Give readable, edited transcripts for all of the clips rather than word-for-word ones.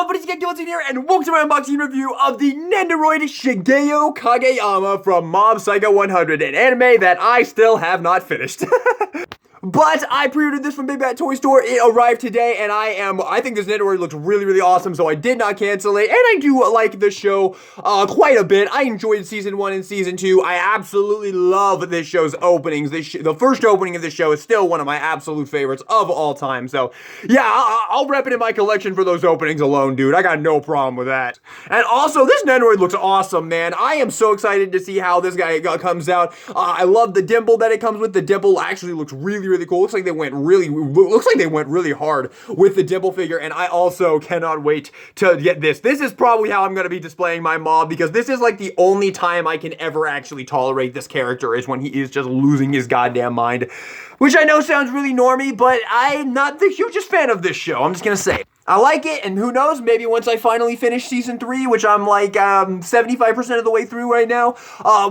up, what is Shigeo here, and welcome to my unboxing review of the Nendoroid Shigeo Kageyama from Mob Psycho 100, an anime that I still have not finished. But I pre-ordered this from Big Bad Toy Store. It arrived today, and I think this Nendoroid looks really, really awesome, so I did not cancel it. And I do like the show quite a bit. I enjoyed Season 1 and Season 2. I absolutely love this show's openings. The first opening of this show is still one of my absolute favorites of all time. So, yeah, I'll rep it in my collection for those openings alone, dude. I got no problem with that. And also, this Nendoroid looks awesome, man. I am so excited to see how this guy comes out. I love the dimple that it comes with. The dimple actually looks really, really cool. Looks like they went really hard with the dimple figure, and I also cannot wait to get this. This is probably how I'm going to be displaying my mob, because this is like the only time I can ever actually tolerate this character is when he is just losing his goddamn mind. Which I know sounds really normy, but I'm not the hugest fan of this show. I'm just gonna say. I like it, and who knows, maybe once I finally finish Season 3, which I'm like 75% of the way through right now,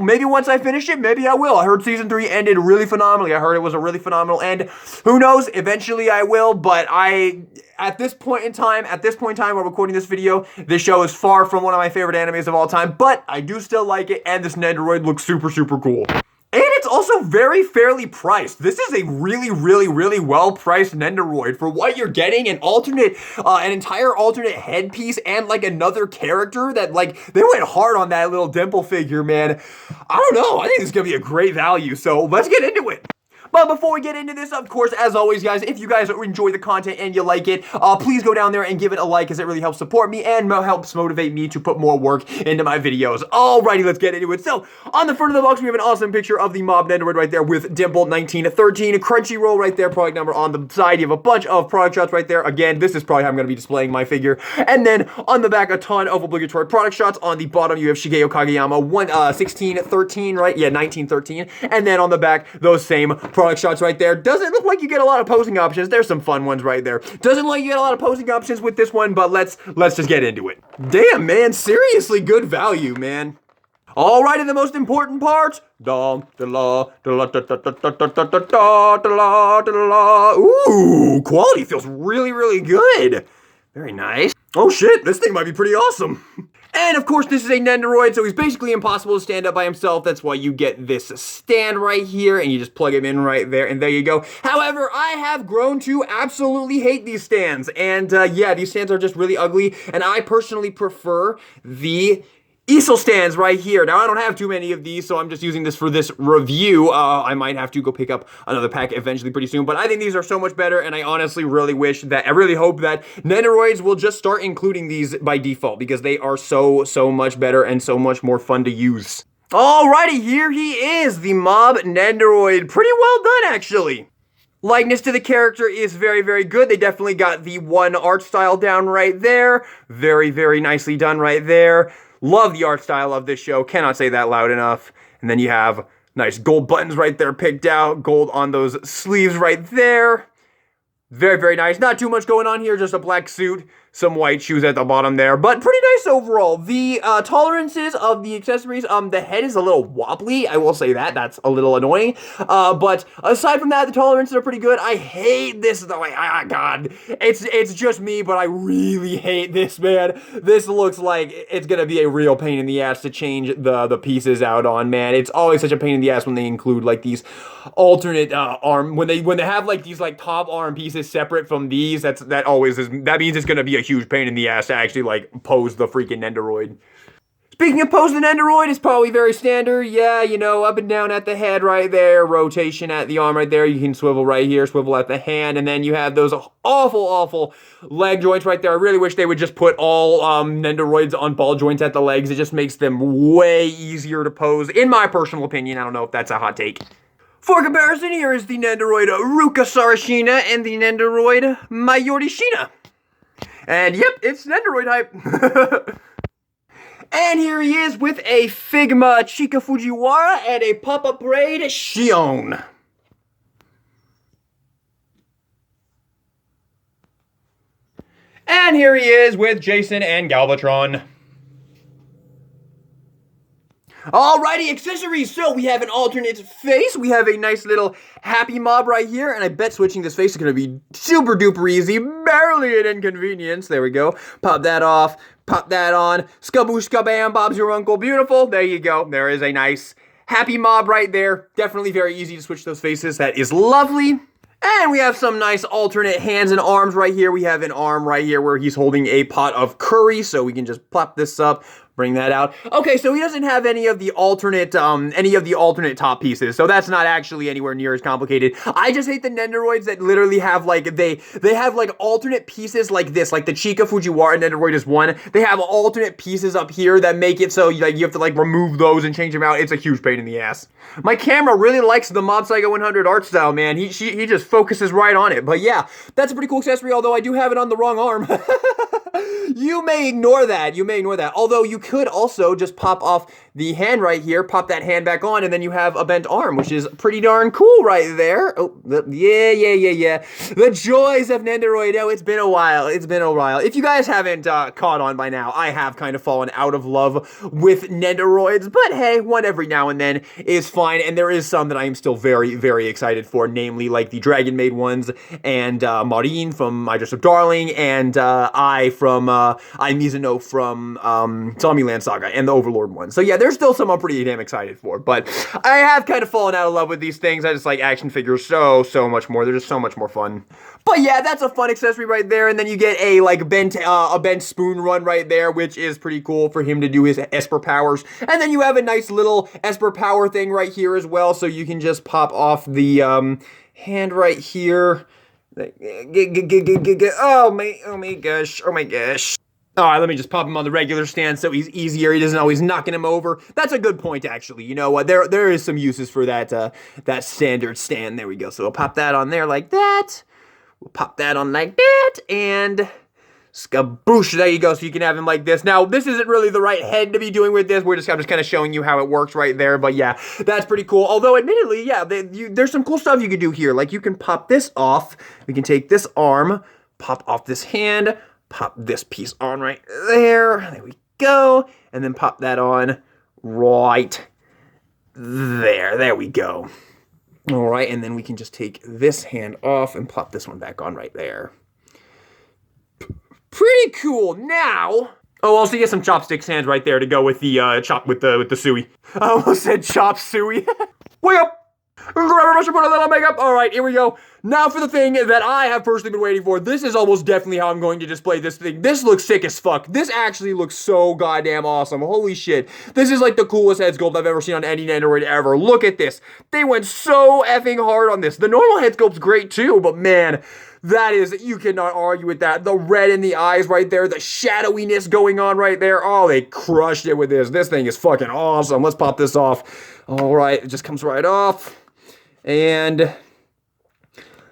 maybe once I finish it, maybe I will. I heard Season 3 ended really phenomenally. I heard it was a really phenomenal end. Who knows, eventually I will, but at this point in time, while recording this video, this show is far from one of my favorite animes of all time, but I do still like it, and this Nendoroid looks super, super cool. And it's also very fairly priced. This is a really well-priced Nendoroid for what you're getting. An entire alternate headpiece and like another character that like, they went hard on that little dimple figure, man. I don't know, I think this is gonna be a great value, so let's get into it. But before we get into this, of course, as always, guys, if you guys enjoy the content and you like it, please go down there and give it a like, as it really helps support me and helps motivate me to put more work into my videos. Alrighty, let's get into it. So, on the front of the box, we have an awesome picture of the Mob Nendoroid right there with Dimple 1913, Crunchyroll right there, product number on the side. You have a bunch of product shots right there. Again, this is probably how I'm going to be displaying my figure. And then, on the back, a ton of obligatory product shots. On the bottom, you have Shigeo Kageyama 1613, right? Yeah, 1913. And then on the back, those same product shots right there. Doesn't look like you get a lot of posing options. There's some fun ones right there. Doesn't look like you get a lot of posing options with this one, but let's just get into it. Damn, man, seriously good value, man. Alright, and the most important part. Ooh, quality feels really good. Very nice. Oh shit, this thing might be pretty awesome. And of course, this is a Nendoroid, so he's basically impossible to stand up by himself. That's why you get this stand right here, and you just plug him in right there, and there you go. However, I have grown to absolutely hate these stands. And yeah, these stands are just really ugly, and I personally prefer the easel stands right here. Now, I don't have too many of these, so I'm just using this for this review. I might have to go pick up another pack eventually pretty soon, but I think these are so much better, and I honestly really hope that Nendoroids will just start including these by default, because they are so much better and so much more fun to use. Alrighty, here he is, the Mob Nendoroid. Pretty well done, actually. Likeness to the character is very good. They definitely got the one art style down right there. Very nicely done right there. Love the art style of this show. Cannot say that loud enough. And then you have nice gold buttons right there picked out. Gold on those sleeves right there. Very nice. Not too much going on here. Just a black suit. Some white shoes at the bottom there. But pretty nice overall. The tolerances of the accessories. The head is a little wobbly. I will say that. That's a little annoying. But aside from that, the tolerances are pretty good. I hate this though. God. It's just me, but I really hate this, man. This looks like it's gonna be a real pain in the ass to change the pieces out on, man. It's always such a pain in the ass when they include like these alternate arm, when they have like these like top arm pieces separate from these. That means it's gonna be a huge pain in the ass to actually like pose the freaking Nendoroid. Speaking of posing the Nendoroid, it's probably very standard. Yeah, you know, up and down at the head right there, rotation at the arm right there. You can swivel right here, swivel at the hand, and then you have those awful leg joints right there. I really wish they would just put all Nendoroids on ball joints at the legs. It just makes them way easier to pose, in my personal opinion. I don't know if that's a hot take. For comparison, here is the Nendoroid Ruka Sarashina and the Nendoroid Mayorishina. And yep, it's Nendoroid hype. And here he is with a Figma Chika Fujiwara and a Papa Braid Shion. And here he is with Jason and Galvatron. Alrighty, accessories. So we have an alternate face. We have a nice little happy mob right here. And I bet switching this face is going to be super duper easy. Barely an inconvenience. There we go. Pop that off. Pop that on. Skaboosh skabam. Bob's your uncle. Beautiful. There you go. There is a nice happy mob right there. Definitely very easy to switch those faces. That is lovely. And we have some nice alternate hands and arms right here. We have an arm right here where he's holding a pot of curry. So we can just plop this up. Bring that out. Okay, so he doesn't have any of the alternate top pieces, so that's not actually anywhere near as complicated. I just hate the Nendoroids that literally have like they have like alternate pieces like this, like the Chika Fujiwara Nendoroid is one. They have alternate pieces up here that make it so like you have to like remove those and change them out. It's a huge pain in the ass. My camera really likes the Mob Psycho 100 art style, man. He just focuses right on it. But yeah, that's a pretty cool accessory. Although I do have it on the wrong arm. You may ignore that. You may ignore that. Although you could also just pop off the hand right here, pop that hand back on, and then you have a bent arm, which is pretty darn cool right there. Oh, yeah. The joys of Nendoroid. Oh, it's been a while. It's been a while. If you guys haven't caught on by now, I have kind of fallen out of love with Nendoroids, but hey, one every now and then is fine, and there is some that I am still very, very excited for, namely like the Dragon Maid ones, and Maureen from My Dress Up Darling, and I Mizuno from Zombieland Saga, and the Overlord one. So yeah, there's still some I'm pretty damn excited for, but I have kind of fallen out of love with these things. I just like action figures so much more. They're just so much more fun. But yeah, that's a fun accessory right there, and then you get a like bent spoon run right there, which is pretty cool for him to do his Esper powers. And then you have a nice little Esper power thing right here as well, so you can just pop off the hand right here. Oh my gosh. Alright, let me just pop him on the regular stand so he's easier. He doesn't always knocking him over. That's a good point, actually. You know what? There is some uses for that standard stand. There we go. So we'll pop that on there like that. We'll pop that on like that. And skaboosh. There you go. So you can have him like this. Now, this isn't really the right head to be doing with this. I'm just kind of showing you how it works right there. But yeah, that's pretty cool. Although, admittedly, yeah, there's some cool stuff you could do here. Like, you can pop this off. We can take this arm, pop off this hand, pop this piece on right there. There we go. And then pop that on right there. There we go. All right. And then we can just take this hand off and plop this one back on right there. Pretty cool. Now, oh, also you get some chopsticks hands right there to go with the with the suey. I almost said chop suey. Wake up. Grab a brush and put on a little makeup. All right, here we go. Now for the thing that I have personally been waiting for. This is almost definitely how I'm going to display this thing. This looks sick as fuck. This actually looks so goddamn awesome. Holy shit. This is like the coolest head sculpt I've ever seen on any Nendoroid ever. Look at this. They went so effing hard on this. The normal head sculpt's great too, but man, that is, you cannot argue with that. The red in the eyes right there, the shadowiness going on right there. Oh, they crushed it with this. This thing is fucking awesome. Let's pop this off. All right, it just comes right off. And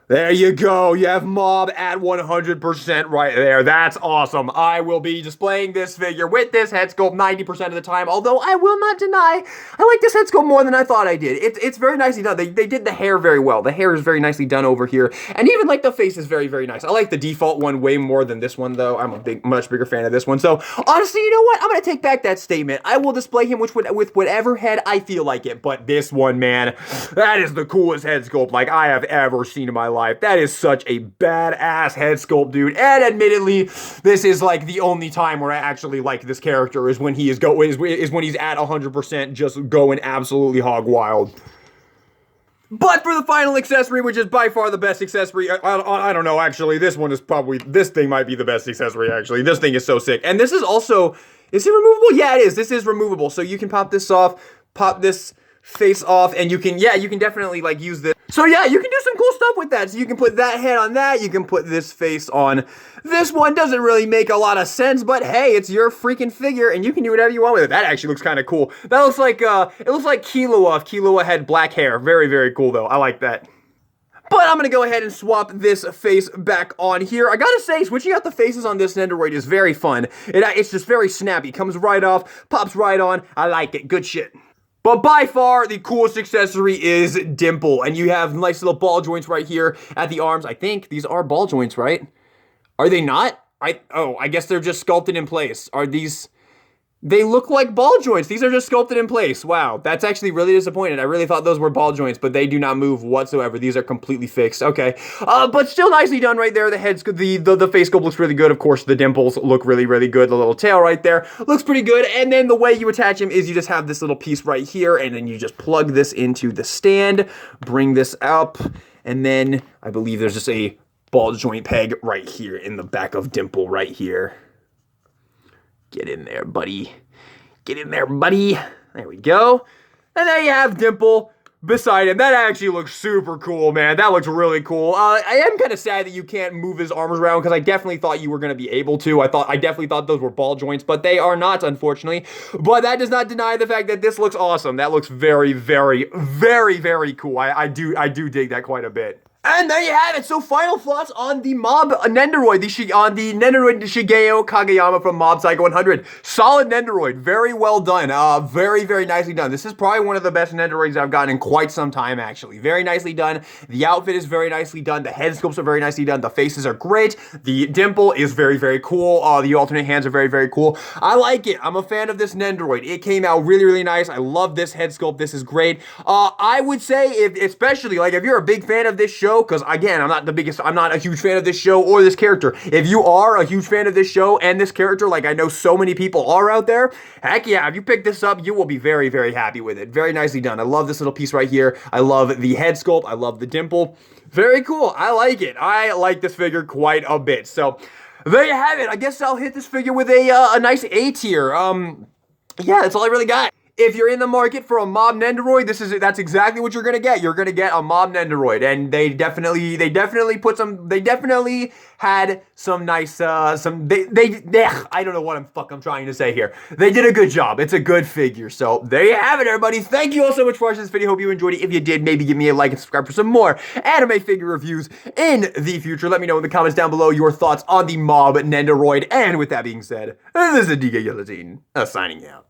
there you go. You have Mob at 100% right there. That's awesome. I will be displaying this figure with this head sculpt 90% of the time, although I will not deny I like this head sculpt more than I thought I did. It's very nicely done. They did the hair very well. The hair is very nicely done over here, and even like the face is very, very nice. I like the default one way more than this one, though. I'm a much bigger fan of this one. So honestly, you know what? I'm gonna take back that statement. I will display him with whatever head I feel like it, but this one, man, that is the coolest head sculpt like I have ever seen in my life. That is such a badass head sculpt, dude. And admittedly, this is like the only time where I actually like this character is when he is when he's at 100%, just going absolutely hog wild. But for the final accessory, which is by far the best accessory, I don't know, actually, this thing might be the best accessory, actually. This thing is so sick. And this is also, is it removable? Yeah, it is. This is removable. So you can pop this off, pop this face off, and you can definitely like use this. So yeah, you can do some cool stuff with that. So you can put that head on that, you can put this face on this one. Doesn't really make a lot of sense, but hey, it's your freaking figure, and you can do whatever you want with it. That actually looks kind of cool. That looks like, it looks like Killua if Killua had black hair. Very, very cool though. I like that. But I'm going to go ahead and swap this face back on here. I gotta say, switching out the faces on this Nendoroid is very fun. It's just very snappy. Comes right off, pops right on. I like it. Good shit. But by far, the coolest accessory is Dimple. And you have nice little ball joints right here at the arms. I think these are ball joints, right? Are they not? I guess they're just sculpted in place. Are these... They look like ball joints. These are just sculpted in place. Wow, that's actually really disappointing. I really thought those were ball joints, but they do not move whatsoever. These are completely fixed. Okay, but still nicely done right there. The head's good. The face sculpt looks really good. Of course, the dimples look really, really good. The little tail right there looks pretty good. And then the way you attach him is you just have this little piece right here, and then you just plug this into the stand, bring this up, and then I believe there's just a ball joint peg right here in the back of Dimple right here. Get in there, buddy. Get in there, buddy. There we go. And there you have Dimple beside him. That actually looks super cool, man. That looks really cool. I am kind of sad that you can't move his arms around because I definitely thought you were going to be able to. I definitely thought those were ball joints, but they are not, unfortunately. But that does not deny the fact that this looks awesome. That looks very, very, very, very cool. I do dig that quite a bit. And there you have it. So final thoughts on the Mob Nendoroid, on the Nendoroid Shigeo Kageyama from Mob Psycho 100. Solid Nendoroid. Very well done. Very, very nicely done. This is probably one of the best Nendoroids I've gotten in quite some time, actually. Very nicely done. The outfit is very nicely done. The head sculpts are very nicely done. The faces are great. The dimple is very, very cool. The alternate hands are very, very cool. I like it. I'm a fan of this Nendoroid. It came out really, really nice. I love this head sculpt. This is great. I would say, especially, like, if you're a big fan of this show, because again, I'm not a huge fan of this show or this character. If you are a huge fan of this show and this character, like I know so many people are out there, heck yeah, if you pick this up, you will be very, very happy with it. Very nicely done. I love this little piece right here. I love the head sculpt. I love the dimple. Very cool. I like it. I like this figure quite a bit. So there you have it. I guess I'll hit this figure with a nice A tier. Yeah, that's all I really got. If you're in the market for a Mob Nendoroid, that's exactly what you're gonna get. You're gonna get a Mob Nendoroid, and they definitely had some nice, I don't know what I'm trying to say here. They did a good job. It's a good figure. So there you have it, everybody. Thank you all so much for watching this video. Hope you enjoyed it. If you did, maybe give me a like and subscribe for some more anime figure reviews in the future. Let me know in the comments down below your thoughts on the Mob Nendoroid. And with that being said, this is DK Guillotine, signing out.